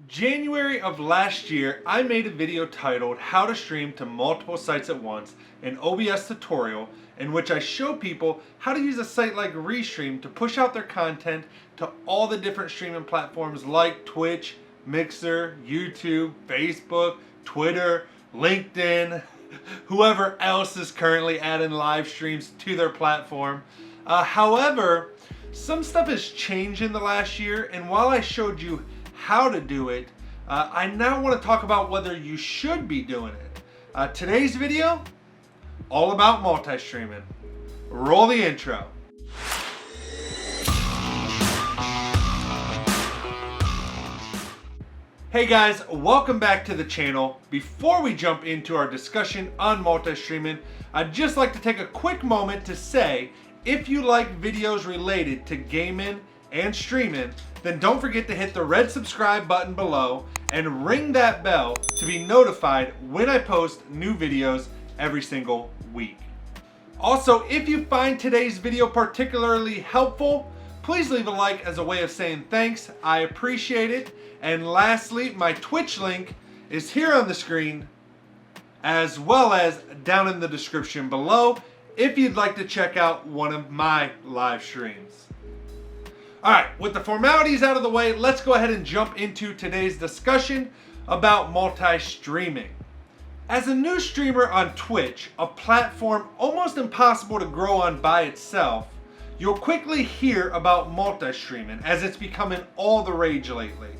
January of last year, I made a video titled How to Stream to Multiple Sites at Once, an OBS tutorial in which I show people how to use a site like Restream to push out their content to all the different streaming platforms like Twitch, Mixer, YouTube, Facebook, Twitter, LinkedIn, whoever else is currently adding live streams to their platform. However, some stuff has changed in the last year, and while I showed you how to do it, I now want to talk about whether you should be doing it. Today's video, all about multi-streaming. Roll the intro. Hey guys, welcome back to the channel. Before we jump into our discussion on multi-streaming, I'd just like to take a quick moment to say, if you like videos related to gaming and streaming, then don't forget to hit the red subscribe button below and ring that bell to be notified when I post new videos every single week. Also, if you find today's video particularly helpful, please leave a like as a way of saying thanks. I appreciate it. And lastly, my Twitch link is here on the screen as well as down in the description below if you'd like to check out one of my live streams. Alright, with the formalities out of the way, let's go ahead and jump into today's discussion about multi-streaming. As a new streamer on Twitch, a platform almost impossible to grow on by itself, you'll quickly hear about multi-streaming as it's becoming all the rage lately.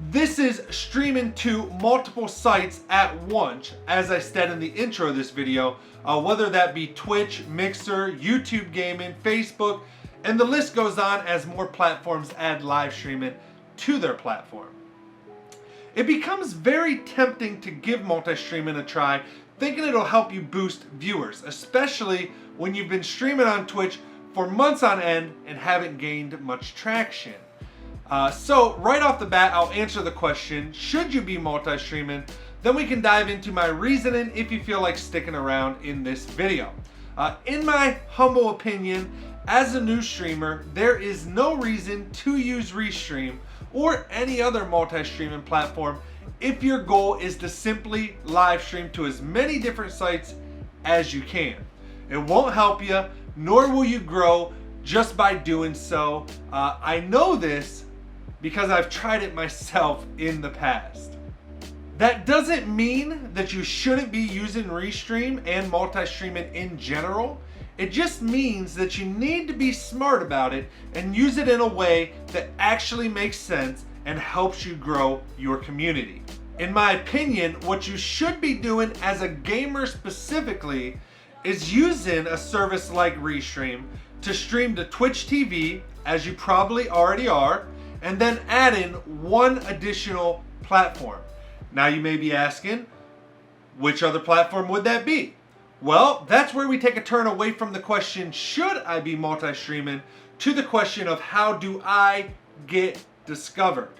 This is streaming to multiple sites at once, as I said in the intro of this video, whether that be Twitch, Mixer, YouTube Gaming, Facebook, and the list goes on as more platforms add live streaming to their platform. It becomes very tempting to give multi-streaming a try, thinking it'll help you boost viewers, especially when you've been streaming on Twitch for months on end and haven't gained much traction. So right off the bat, I'll answer the question, should you be multi-streaming? Then we can dive into my reasoning if you feel like sticking around in this video. In my humble opinion, as a new streamer, there is no reason to use Restream or any other multi-streaming platform if your goal is to simply live stream to as many different sites as you can. It won't help you, nor will you grow just by doing so. I know this because I've tried it myself in the past. That doesn't mean that you shouldn't be using Restream and multi-streaming in general. It just means that you need to be smart about it and use it in a way that actually makes sense and helps you grow your community. In my opinion, what you should be doing as a gamer specifically is using a service like Restream to stream to Twitch TV, as you probably already are, and then add in one additional platform. Now you may be asking, which other platform would that be? Well, that's where we take a turn away from the question, should I be multi-streaming, to the question of how do I get discovered?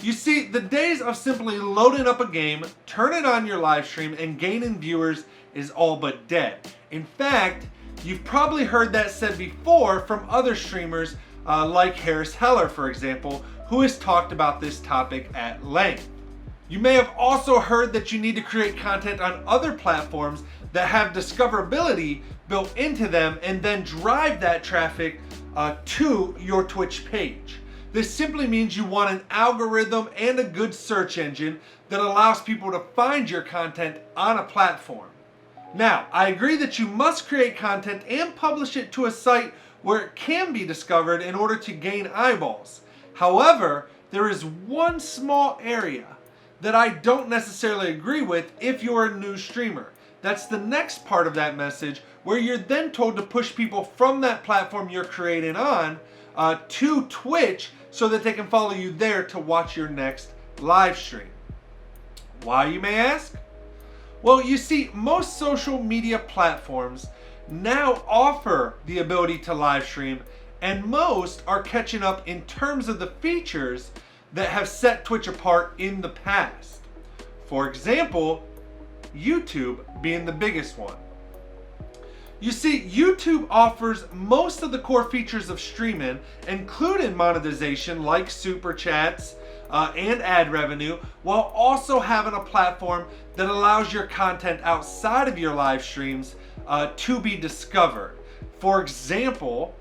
You see, the days of simply loading up a game, turning on your live stream, and gaining viewers is all but dead. In fact, you've probably heard that said before from other streamers like Harris Heller, for example, who has talked about this topic at length. You may have also heard that you need to create content on other platforms that have discoverability built into them and then drive that traffic to your Twitch page. This simply means you want an algorithm and a good search engine that allows people to find your content on a platform. Now, I agree that you must create content and publish it to a site where it can be discovered in order to gain eyeballs. However, there is one small area that I don't necessarily agree with if you're a new streamer. That's the next part of that message, where you're then told to push people from that platform you're creating on to Twitch so that they can follow you there to watch your next live stream. Why, you may ask? Well, you see, most social media platforms now offer the ability to live stream, and most are catching up in terms of the features that have set Twitch apart in the past. For example, YouTube being the biggest one. You see, YouTube offers most of the core features of streaming, including monetization like super chats and ad revenue, while also having a platform that allows your content outside of your live streams to be discovered. For example,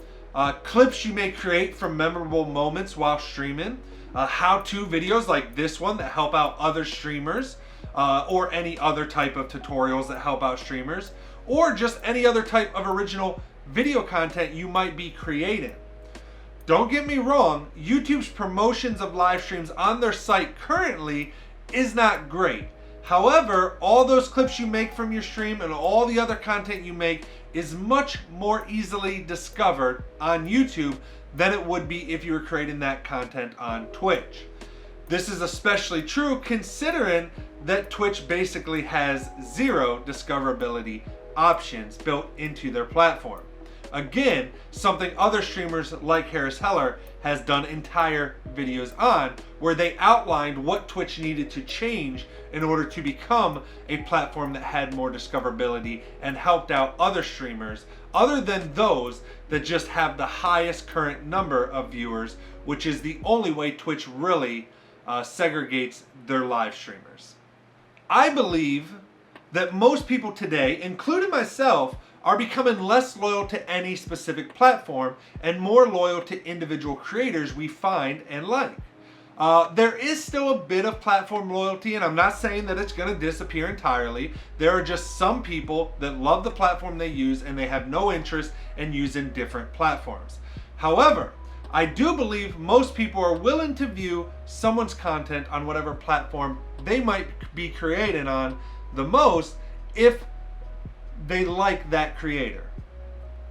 clips you may create from memorable moments while streaming, how-to videos like this one that help out other streamers, or any other type of tutorials that help out streamers, or just any other type of original video content you might be creating. Don't get me wrong, YouTube's promotions of live streams on their site currently is not great. However, all those clips you make from your stream and all the other content you make is much more easily discovered on YouTube than it would be if you were creating that content on Twitch. This is especially true considering that Twitch basically has zero discoverability options built into their platform. Again, something other streamers like Harris Heller has done entire videos on, where they outlined what Twitch needed to change in order to become a platform that had more discoverability and helped out other streamers other than those that just have the highest current number of viewers, which is the only way Twitch really segregates their live streamers. I believe that most people today, including myself, are becoming less loyal to any specific platform and more loyal to individual creators we find and like. There is still a bit of platform loyalty, and I'm not saying that it's going to disappear entirely. There are just some people that love the platform they use and they have no interest in using different platforms. However, I do believe most people are willing to view someone's content on whatever platform they might be creating on the most if they like that creator.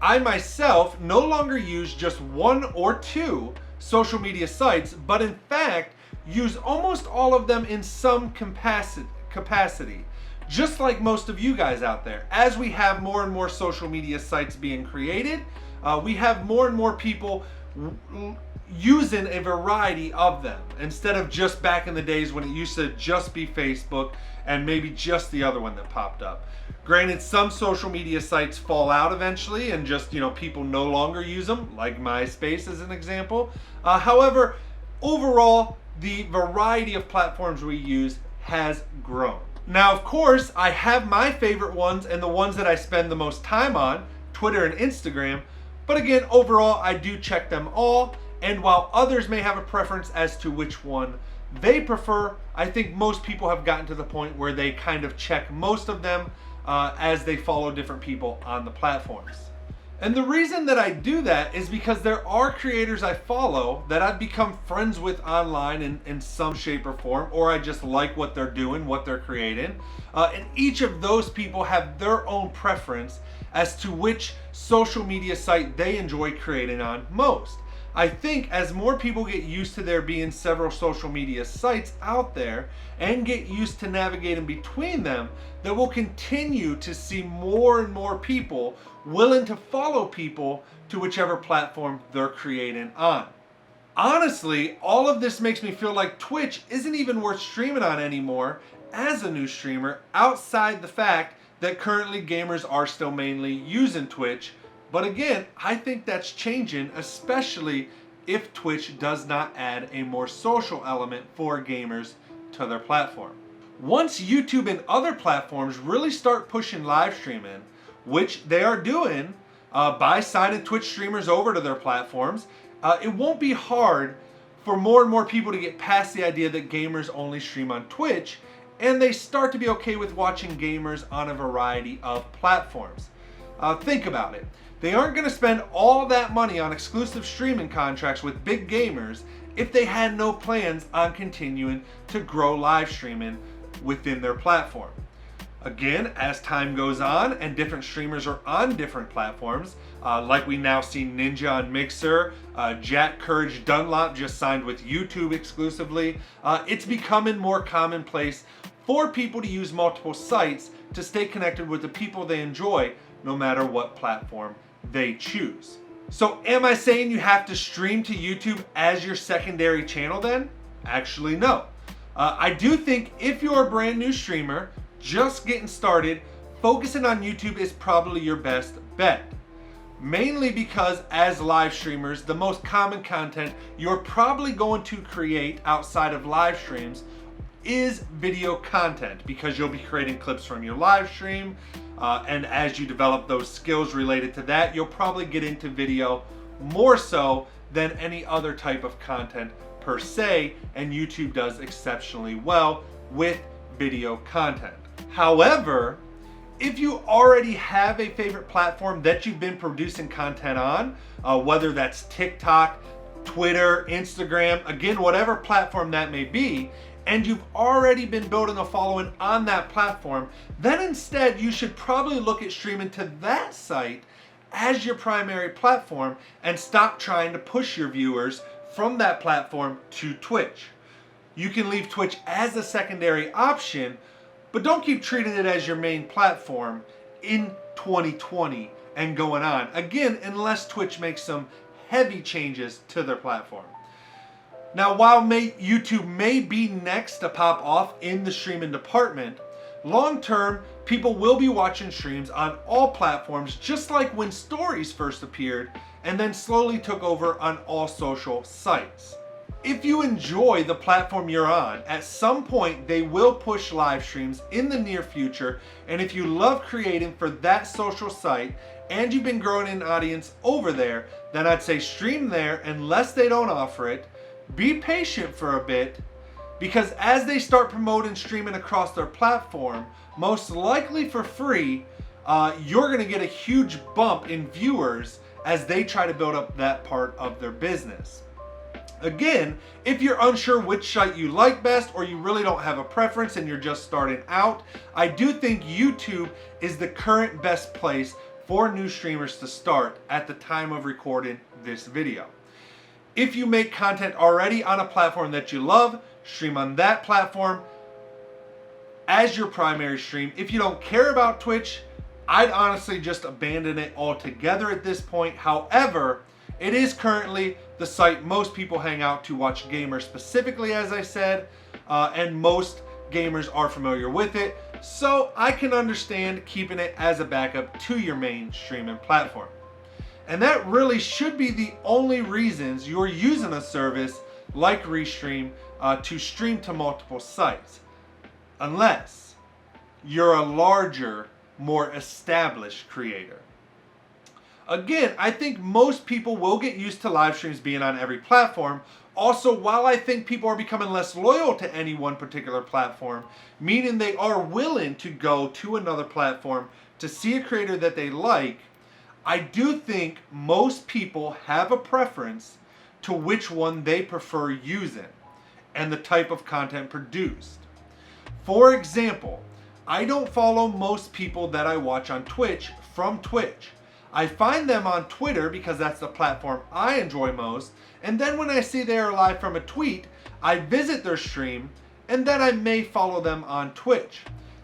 I myself no longer use just one or two social media sites, but in fact use almost all of them in some capacity, just like most of you guys out there. As we have more and more social media sites being created, we have more and more people using a variety of them instead of just back in the days when it used to just be Facebook and maybe just the other one that popped up. Granted, some social media sites fall out eventually and just, people no longer use them, like MySpace as an example. However, overall, the variety of platforms we use has grown. Now, of course, I have my favorite ones and the ones that I spend the most time on, Twitter and Instagram. But again, overall, I do check them all. And while others may have a preference as to which one they prefer, I think most people have gotten to the point where they kind of check most of them as they follow different people on the platforms. And the reason that I do that is because there are creators I follow that I've become friends with online in some shape or form, or I just like what they're doing, what they're creating. And each of those people have their own preference as to which social media site they enjoy creating on most. I think as more people get used to there being several social media sites out there and get used to navigating between them, that we'll continue to see more and more people willing to follow people to whichever platform they're creating on. Honestly, all of this makes me feel like Twitch isn't even worth streaming on anymore as a new streamer, outside the fact that currently gamers are still mainly using Twitch. But again, I think that's changing, especially if Twitch does not add a more social element for gamers to their platform. Once YouTube and other platforms really start pushing live streaming, which they are doing by signing Twitch streamers over to their platforms, it won't be hard for more and more people to get past the idea that gamers only stream on Twitch, and they start to be okay with watching gamers on a variety of platforms. Think about it. They aren't going to spend all that money on exclusive streaming contracts with big gamers if they had no plans on continuing to grow live streaming within their platform. Again, as time goes on and different streamers are on different platforms, like we now see Ninja on Mixer, Jack Courage Dunlop just signed with YouTube exclusively, it's becoming more commonplace for people to use multiple sites to stay connected with the people they enjoy, no matter what platform they choose. So am I saying you have to stream to YouTube as your secondary channel then? Actually, no. I do think if you're a brand new streamer, just getting started, focusing on YouTube is probably your best bet. Mainly because as live streamers, the most common content you're probably going to create outside of live streams is video content, because you'll be creating clips from your live stream, and as you develop those skills related to that, you'll probably get into video more so than any other type of content per se, and YouTube does exceptionally well with video content. However, if you already have a favorite platform that you've been producing content on, whether that's TikTok, Twitter, Instagram, again, whatever platform that may be, and you've already been building a following on that platform, then instead you should probably look at streaming to that site as your primary platform and stop trying to push your viewers from that platform to Twitch. You can leave Twitch as a secondary option, but don't keep treating it as your main platform in 2020 and going on. Again, unless Twitch makes some heavy changes to their platform. Now, while YouTube may be next to pop off in the streaming department, long term, people will be watching streams on all platforms, just like when stories first appeared and then slowly took over on all social sites. If you enjoy the platform you're on, at some point they will push live streams in the near future, and if you love creating for that social site and you've been growing an audience over there, then I'd say stream there unless they don't offer it. Be patient for a bit, because as they start promoting streaming across their platform, most likely for free, you're going to get a huge bump in viewers as they try to build up that part of their business. Again, if you're unsure which site you like best, or you really don't have a preference and you're just starting out, I do think YouTube is the current best place for new streamers to start at the time of recording this video. If you make content already on a platform that you love, stream on that platform as your primary stream. If you don't care about Twitch, I'd honestly just abandon it altogether at this point. However, it is currently the site most people hang out to watch gamers specifically, as I said, and most gamers are familiar with it. So I can understand keeping it as a backup to your main streaming platform. And that really should be the only reasons you're using a service like Restream to stream to multiple sites. Unless you're a larger, more established creator. Again, I think most people will get used to live streams being on every platform. Also, while I think people are becoming less loyal to any one particular platform, meaning they are willing to go to another platform to see a creator that they like, I do think most people have a preference to which one they prefer using and the type of content produced. For example, I don't follow most people that I watch on Twitch from Twitch. I find them on Twitter because that's the platform I enjoy most, and then when I see they are live from a tweet, I visit their stream, and then I may follow them on Twitch.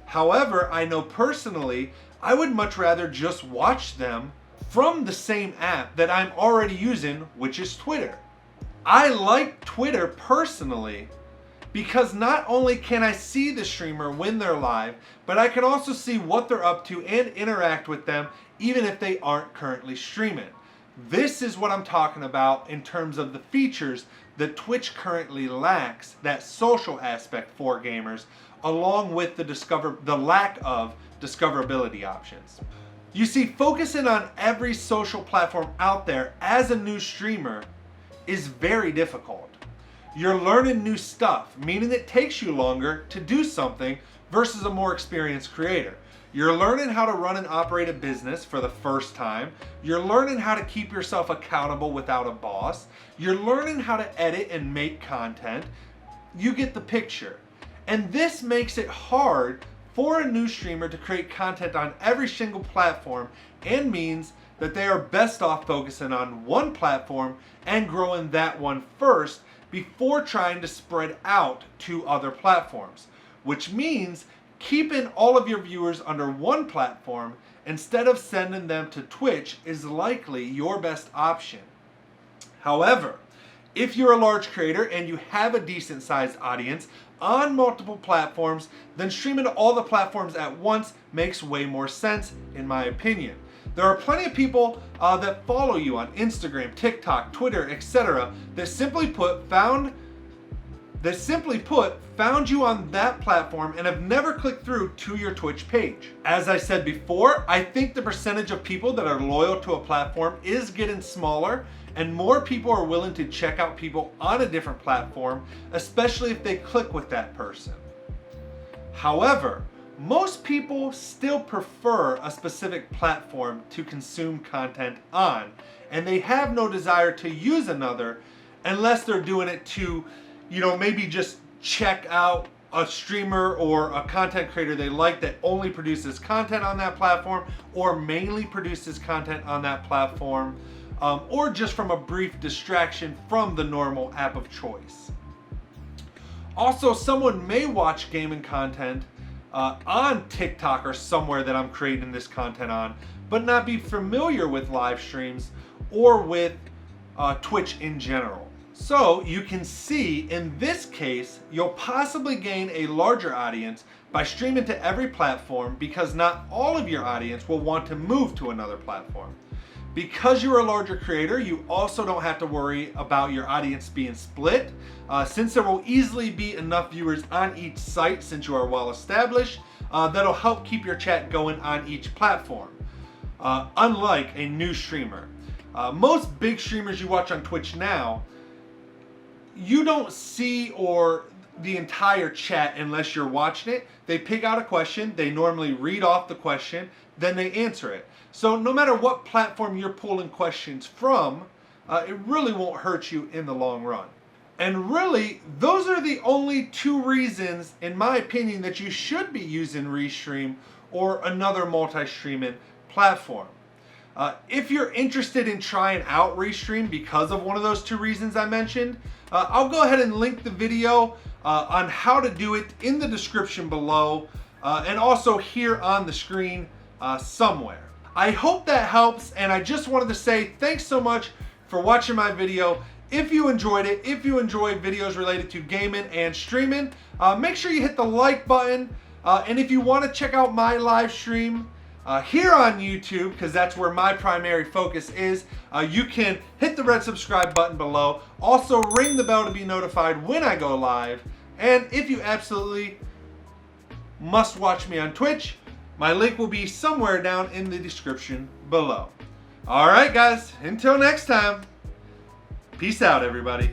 However, I know personally, I would much rather just watch them from the same app that I'm already using, which is Twitter. I like Twitter personally because not only can I see the streamer when they're live, but I can also see what they're up to and interact with them even if they aren't currently streaming. This is what I'm talking about in terms of the features that Twitch currently lacks, that social aspect for gamers, along with the lack of discoverability options. You see, focusing on every social platform out there as a new streamer is very difficult. You're learning new stuff, meaning it takes you longer to do something versus a more experienced creator. You're learning how to run and operate a business for the first time. You're learning how to keep yourself accountable without a boss. You're learning how to edit and make content. You get the picture. And this makes it hard for a new streamer to create content on every single platform, and means that they are best off focusing on one platform and growing that one first before trying to spread out to other platforms, which means keeping all of your viewers under one platform instead of sending them to Twitch is likely your best option. However, if you're a large creator and you have a decent sized audience on multiple platforms, then streaming to all the platforms at once makes way more sense in my opinion. There are plenty of people that follow you on Instagram, TikTok, Twitter, etc. that simply put found you on that platform and have never clicked through to your Twitch page. As I said before, I think the percentage of people that are loyal to a platform is getting smaller, and more people are willing to check out people on a different platform, especially if they click with that person. However, most people still prefer a specific platform to consume content on, and they have no desire to use another unless they're doing it to, maybe just check out a streamer or a content creator they like that only produces content on that platform or mainly produces content on that platform, or just from a brief distraction from the normal app of choice. Also, someone may watch gaming content on TikTok or somewhere that I'm creating this content on, but not be familiar with live streams or with Twitch in general. So you can see in this case, you'll possibly gain a larger audience by streaming to every platform, because not all of your audience will want to move to another platform. Because you're a larger creator, you also don't have to worry about your audience being split, since there will easily be enough viewers on each site, since you are well established, that'll help keep your chat going on each platform, unlike a new streamer. Most big streamers you watch on Twitch now, you don't see the entire chat unless you're watching it. They pick out a question, they normally read off the question, then they answer it. So no matter what platform you're pulling questions from, it really won't hurt you in the long run. And really, those are the only two reasons, in my opinion, that you should be using Restream or another multi-streaming platform. If you're interested in trying out Restream because of one of those two reasons I mentioned, I'll go ahead and link the video on how to do it in the description below, and also here on the screen somewhere. I hope that helps, and I just wanted to say thanks so much for watching my video. If you enjoyed it, if you enjoyed videos related to gaming and streaming, make sure you hit the like button, and if you want to check out my live stream here on YouTube, because that's where my primary focus is, you can hit the red subscribe button below. Also ring the bell to be notified when I go live. And if you absolutely must watch me on Twitch, my link will be somewhere down in the description below. Alright guys, until next time, peace out everybody.